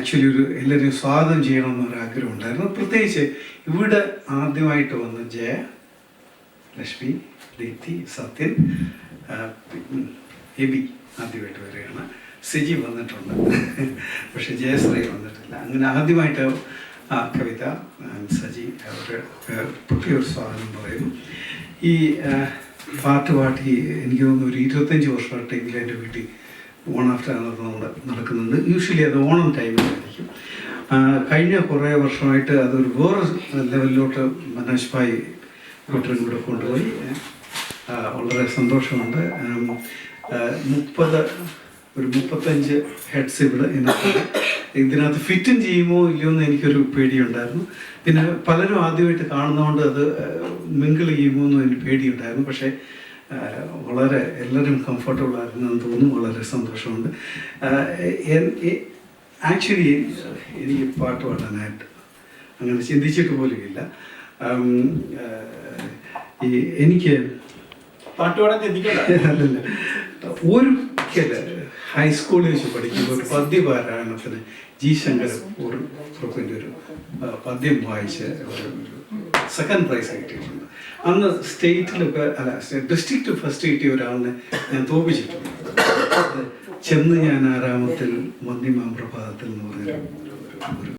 Actually എല്ലാവരും സ്വാഗതം ചെയ്യണമെന്നൊരു ആഗ്രഹം ഉണ്ടായിരുന്നു. പ്രത്യേകിച്ച് ഇവിടെ ആദ്യമായിട്ട് വന്ന ജയ, ലക്ഷ്മി, ദീപ്തി, സത്യൻ, എബി ആദ്യമായിട്ട് വരികയാണ്. സിജി വന്നിട്ടുണ്ട്, പക്ഷെ ജയശ്രീ വന്നിട്ടില്ല. അങ്ങനെ ആദ്യമായിട്ട് കവിത, സജി അവർ പ്രത്യേക സ്വാഗതം പറയുന്നു. ഈ പാട്ട് എനിക്ക് തോന്നുന്നു ഒരു 25 വർഷമായിട്ടെങ്കിലും എൻ്റെ വീട്ടിൽ ഓണാഫ്റ്റർ നടക്കുന്നുണ്ട്. യൂഷ്വലി അത് ഓണം ടൈമിലായിരിക്കും. കഴിഞ്ഞ കുറേ വർഷമായിട്ട് അതൊരു വേറെ ലെവലിലോട്ട് മനോജ് ഭായ് കൂട്ടരും കൂടെ കൊണ്ടുപോയി. വളരെ സന്തോഷമുണ്ട്. 35 ഹെഡ്സ് ഇവിടെ ഇതിനകത്ത് ഫിറ്റും ചെയ്യുമോ ഇല്ലയോ എന്ന് എനിക്കൊരു പേടിയുണ്ടായിരുന്നു. പിന്നെ പലരും ആദ്യമായിട്ട് കാണുന്നതുകൊണ്ട് അത് മിങ്കിൾ ചെയ്യുമോ എന്നും എനിക്ക് പേടിയുണ്ടായിരുന്നു. പക്ഷേ വളരെ എല്ലാവരും കംഫർട്ടബിൾ ആയിരുന്നെന്ന് തോന്നുന്നു. വളരെ സന്തോഷമുണ്ട്. ആക്ച്വലി എനിക്ക് പാട്ട് പാടാനായിട്ട് അങ്ങനെ ചിന്തിച്ചിട്ട് പോലുമില്ല. എനിക്ക് പാട്ട് പാടാൻ ചിന്തിക്കില്ല. ഒരിക്കൽ ഹൈസ്കൂളിൽ വെച്ച് പഠിക്കുമ്പോൾ ഒരു പദ്യപാരായണത്തിന് ജി ശങ്കരപ്പൂറിൻ്റെ ഒരു പദ്യം വായിച്ച് ഒരു സെക്കൻഡ് പ്രൈസ് കിട്ടിയിട്ടുണ്ട്. അന്ന് സ്റ്റേറ്റിലൊക്കെ ഡിസ്ട്രിക്റ്റ് ഫസ്റ്റ് കിട്ടിയ ഒരാളിനെ ഞാൻ തോപ്പിച്ചിട്ടുണ്ട്. ചെന്ന് ഞാൻ ആരാമത്തിൽ മന്ദിമാം പ്രഭാതത്തിൽ എന്ന് പറഞ്ഞൊരു